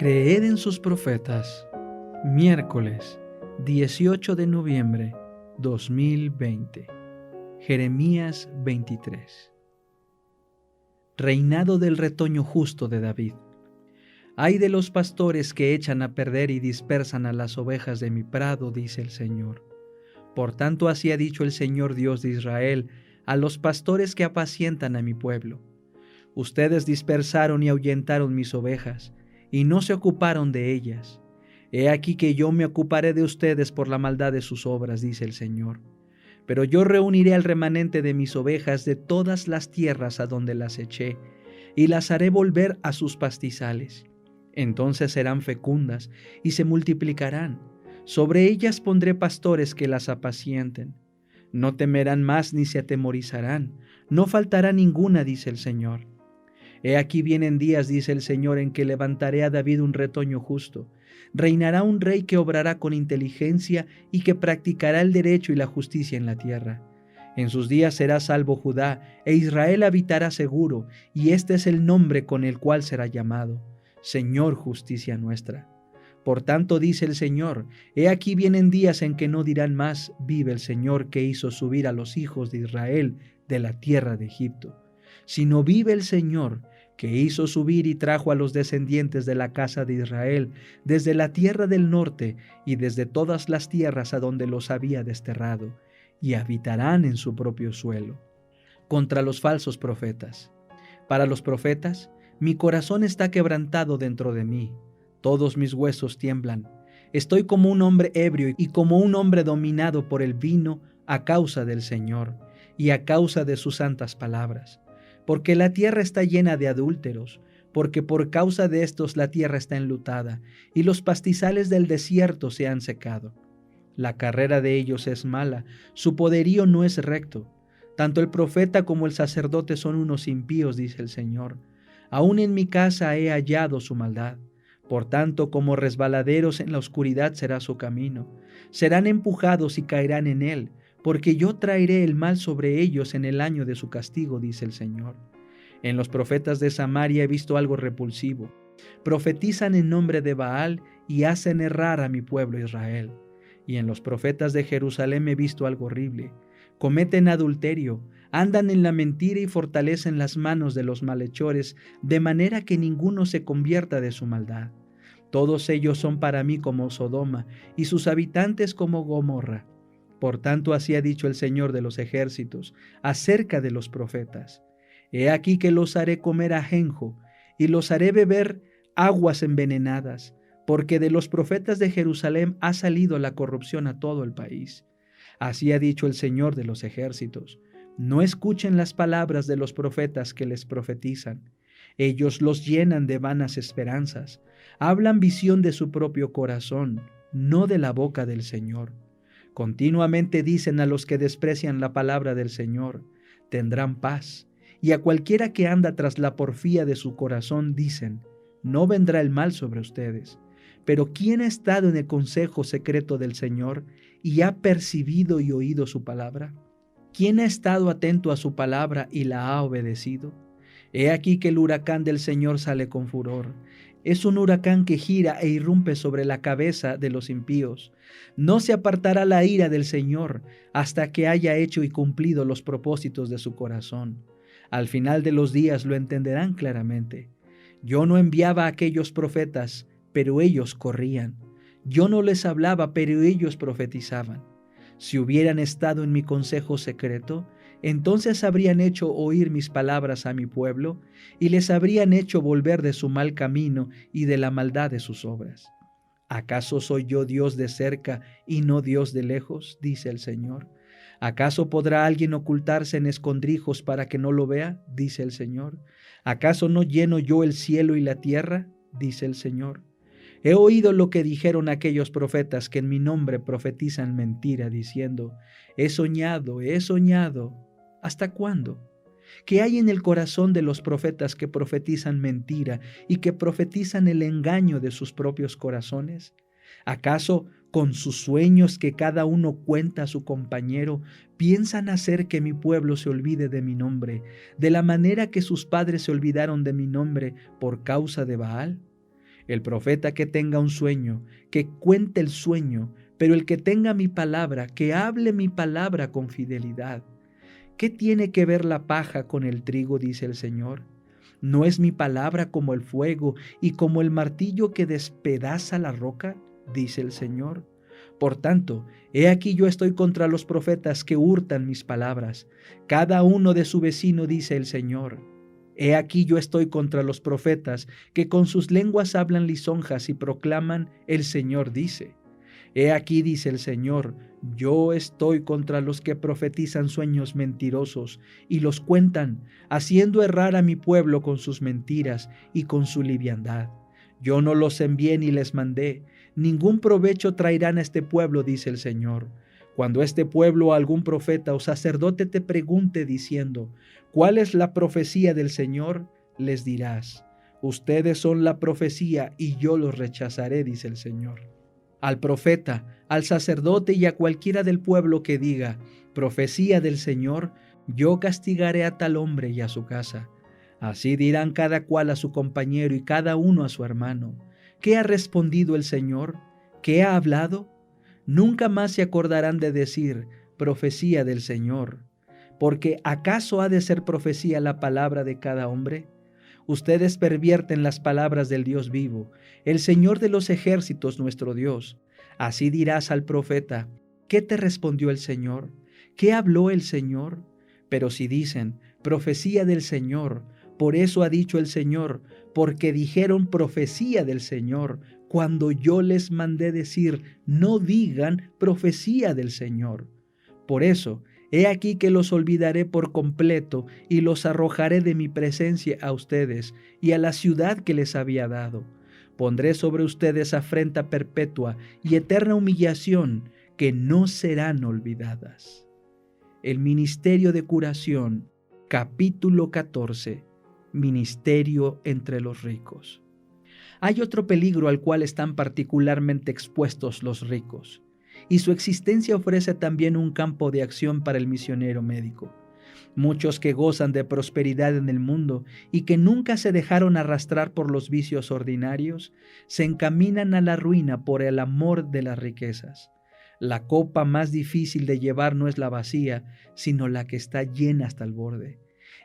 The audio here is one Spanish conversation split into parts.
Creed en sus profetas. Miércoles 18 de noviembre 2020. Jeremías 23. Reinado del retoño justo de David. Ay de los pastores que echan a perder y dispersan a las ovejas de mi prado, dice el Señor. Por tanto así ha dicho el Señor Dios de Israel a los pastores que apacientan a mi pueblo. Ustedes dispersaron y ahuyentaron mis ovejas, y no se ocuparon de ellas. He aquí que yo me ocuparé de ustedes por la maldad de sus obras, dice el Señor. Pero yo reuniré al remanente de mis ovejas de todas las tierras a donde las eché, y las haré volver a sus pastizales. Entonces serán fecundas y se multiplicarán. Sobre ellas pondré pastores que las apacienten. No temerán más ni se atemorizarán, no faltará ninguna, dice el Señor. He aquí vienen días, dice el Señor, en que levantaré a David un retoño justo. Reinará un rey que obrará con inteligencia y que practicará el derecho y la justicia en la tierra. En sus días será salvo Judá, e Israel habitará seguro, y este es el nombre con el cual será llamado: Señor, justicia nuestra. Por tanto, dice el Señor, he aquí vienen días en que no dirán más: vive el Señor que hizo subir a los hijos de Israel de la tierra de Egipto, sino vive el Señor que hizo subir y trajo a los descendientes de la casa de Israel desde la tierra del norte y desde todas las tierras a donde los había desterrado, y habitarán en su propio suelo. Contra los falsos profetas. Para los profetas, mi corazón está quebrantado dentro de mí, todos mis huesos tiemblan. Estoy como un hombre ebrio y como un hombre dominado por el vino a causa del Señor y a causa de sus santas palabras. Porque la tierra está llena de adúlteros, porque por causa de estos la tierra está enlutada, y los pastizales del desierto se han secado. La carrera de ellos es mala, su poderío no es recto. Tanto el profeta como el sacerdote son unos impíos, dice el Señor. Aún en mi casa he hallado su maldad. Por tanto, como resbaladeros en la oscuridad será su camino. Serán empujados y caerán en él, porque yo traeré el mal sobre ellos en el año de su castigo, dice el Señor. En los profetas de Samaria he visto algo repulsivo. Profetizan en nombre de Baal y hacen errar a mi pueblo Israel. Y en los profetas de Jerusalén he visto algo horrible. Cometen adulterio, andan en la mentira y fortalecen las manos de los malhechores, de manera que ninguno se convierta de su maldad. Todos ellos son para mí como Sodoma, y sus habitantes como Gomorra. Por tanto, así ha dicho el Señor de los ejércitos acerca de los profetas: He aquí que los haré comer ajenjo, y los haré beber aguas envenenadas, porque de los profetas de Jerusalén ha salido la corrupción a todo el país. Así ha dicho el Señor de los ejércitos: No escuchen las palabras de los profetas que les profetizan. Ellos los llenan de vanas esperanzas, hablan visión de su propio corazón, no de la boca del Señor. Continuamente dicen a los que desprecian la palabra del Señor: tendrán paz. Y a cualquiera que anda tras la porfía de su corazón dicen: no vendrá el mal sobre ustedes. Pero ¿quién ha estado en el consejo secreto del Señor y ha percibido y oído su palabra? ¿Quién ha estado atento a su palabra y la ha obedecido? He aquí que el huracán del Señor sale con furor. Es un huracán que gira e irrumpe sobre la cabeza de los impíos. No se apartará la ira del Señor hasta que haya hecho y cumplido los propósitos de su corazón. Al final de los días lo entenderán claramente. Yo no enviaba a aquellos profetas, pero ellos corrían. Yo no les hablaba, pero ellos profetizaban. Si hubieran estado en mi consejo secreto, entonces habrían hecho oír mis palabras a mi pueblo y les habrían hecho volver de su mal camino y de la maldad de sus obras. ¿Acaso soy yo Dios de cerca y no Dios de lejos?, dice el Señor. ¿Acaso podrá alguien ocultarse en escondrijos para que no lo vea?, dice el Señor. ¿Acaso no lleno yo el cielo y la tierra?, dice el Señor. He oído lo que dijeron aquellos profetas que en mi nombre profetizan mentira, diciendo: he soñado, he soñado. ¿Hasta cuándo? ¿Qué hay en el corazón de los profetas que profetizan mentira y que profetizan el engaño de sus propios corazones? ¿Acaso con sus sueños que cada uno cuenta a su compañero, piensan hacer que mi pueblo se olvide de mi nombre, de la manera que sus padres se olvidaron de mi nombre por causa de Baal? El profeta que tenga un sueño, que cuente el sueño, pero el que tenga mi palabra, que hable mi palabra con fidelidad. ¿Qué tiene que ver la paja con el trigo?, dice el Señor. ¿No es mi palabra como el fuego y como el martillo que despedaza la roca?, dice el Señor. Por tanto, he aquí yo estoy contra los profetas que hurtan mis palabras, cada uno de su vecino, dice el Señor. He aquí yo estoy contra los profetas que con sus lenguas hablan lisonjas y proclaman: el Señor dice. He aquí, dice el Señor, yo estoy contra los que profetizan sueños mentirosos y los cuentan, haciendo errar a mi pueblo con sus mentiras y con su liviandad. Yo no los envié ni les mandé, ningún provecho traerán a este pueblo, dice el Señor. Cuando este pueblo o algún profeta o sacerdote te pregunte diciendo: ¿cuál es la profecía del Señor?, les dirás: ustedes son la profecía y yo los rechazaré, dice el Señor. Al profeta, al sacerdote y a cualquiera del pueblo que diga: profecía del Señor, yo castigaré a tal hombre y a su casa. Así dirán cada cual a su compañero y cada uno a su hermano: ¿qué ha respondido el Señor? ¿Qué ha hablado? Nunca más se acordarán de decir: profecía del Señor. Porque ¿acaso ha de ser profecía la palabra de cada hombre? Ustedes pervierten las palabras del Dios vivo, el Señor de los ejércitos, nuestro Dios. Así dirás al profeta: ¿qué te respondió el Señor? ¿Qué habló el Señor? Pero si dicen: profecía del Señor, por eso ha dicho el Señor, porque dijeron profecía del Señor, cuando yo les mandé decir: no digan profecía del Señor. Por eso, he aquí que los olvidaré por completo y los arrojaré de mi presencia a ustedes y a la ciudad que les había dado. Pondré sobre ustedes afrenta perpetua y eterna humillación que no serán olvidadas. El ministerio de curación, capítulo 14. Ministerio entre los ricos. Hay otro peligro al cual están particularmente expuestos los ricos, y su existencia ofrece también un campo de acción para el misionero médico. Muchos que gozan de prosperidad en el mundo y que nunca se dejaron arrastrar por los vicios ordinarios, se encaminan a la ruina por el amor de las riquezas. La copa más difícil de llevar no es la vacía, sino la que está llena hasta el borde.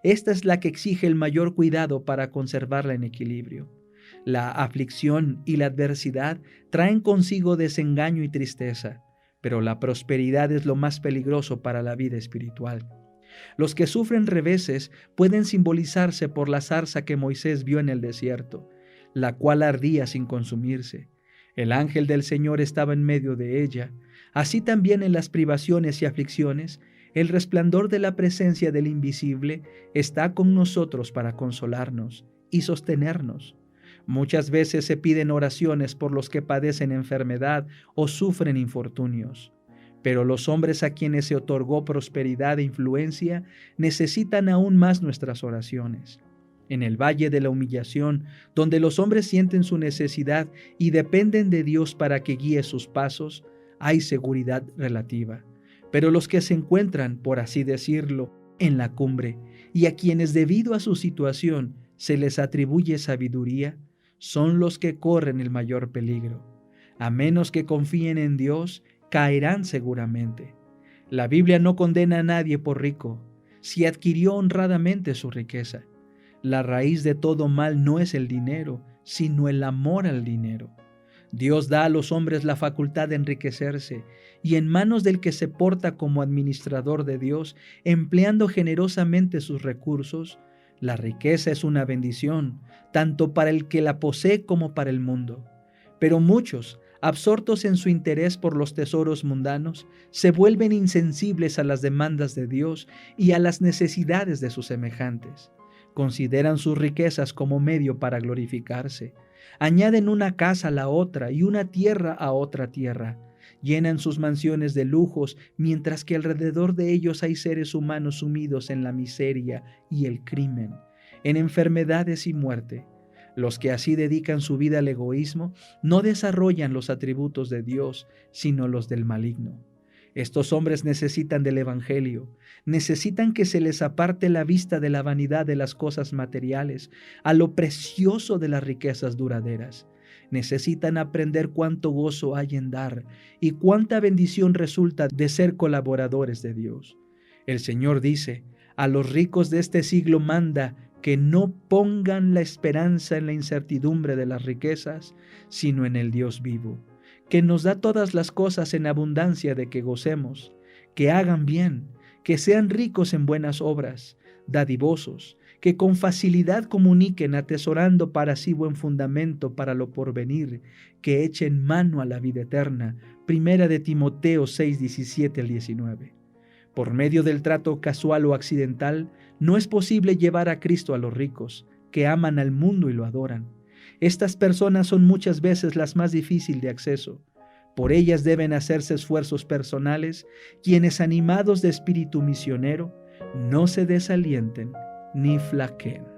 Esta es la que exige el mayor cuidado para conservarla en equilibrio. La aflicción y la adversidad traen consigo desengaño y tristeza, pero la prosperidad es lo más peligroso para la vida espiritual. Los que sufren reveses pueden simbolizarse por la zarza que Moisés vio en el desierto, la cual ardía sin consumirse. El ángel del Señor estaba en medio de ella. Así también en las privaciones y aflicciones, el resplandor de la presencia del Invisible está con nosotros para consolarnos y sostenernos. Muchas veces se piden oraciones por los que padecen enfermedad o sufren infortunios, pero los hombres a quienes se otorgó prosperidad e influencia necesitan aún más nuestras oraciones. En el valle de la humillación, donde los hombres sienten su necesidad y dependen de Dios para que guíe sus pasos, hay seguridad relativa. Pero los que se encuentran, por así decirlo, en la cumbre, y a quienes debido a su situación se les atribuye sabiduría, son los que corren el mayor peligro. A menos que confíen en Dios, caerán seguramente. La Biblia no condena a nadie por rico, si adquirió honradamente su riqueza. La raíz de todo mal no es el dinero, sino el amor al dinero. Dios da a los hombres la facultad de enriquecerse, y en manos del que se porta como administrador de Dios, empleando generosamente sus recursos, la riqueza es una bendición, tanto para el que la posee como para el mundo. Pero muchos, absortos en su interés por los tesoros mundanos, se vuelven insensibles a las demandas de Dios y a las necesidades de sus semejantes. Consideran sus riquezas como medio para glorificarse. Añaden una casa a la otra y una tierra a otra tierra. Llenan sus mansiones de lujos, mientras que alrededor de ellos hay seres humanos sumidos en la miseria y el crimen, en enfermedades y muerte. Los que así dedican su vida al egoísmo no desarrollan los atributos de Dios, sino los del maligno. Estos hombres necesitan del Evangelio, necesitan que se les aparte la vista de la vanidad de las cosas materiales a lo precioso de las riquezas duraderas. Necesitan aprender cuánto gozo hay en dar y cuánta bendición resulta de ser colaboradores de Dios. El Señor dice: a los ricos de este siglo manda que no pongan la esperanza en la incertidumbre de las riquezas, sino en el Dios vivo, que nos da todas las cosas en abundancia de que gocemos, que hagan bien, que sean ricos en buenas obras, dadivosos, que con facilidad comuniquen, atesorando para sí buen fundamento para lo porvenir, que echen mano a la vida eterna. Primera de Timoteo 6, 17 al 19. Por medio del trato casual o accidental, no es posible llevar a Cristo a los ricos, que aman al mundo y lo adoran. Estas personas son muchas veces las más difíciles de acceso. Por ellas deben hacerse esfuerzos personales, quienes, animados de espíritu misionero, no se desalienten ni flaqueen.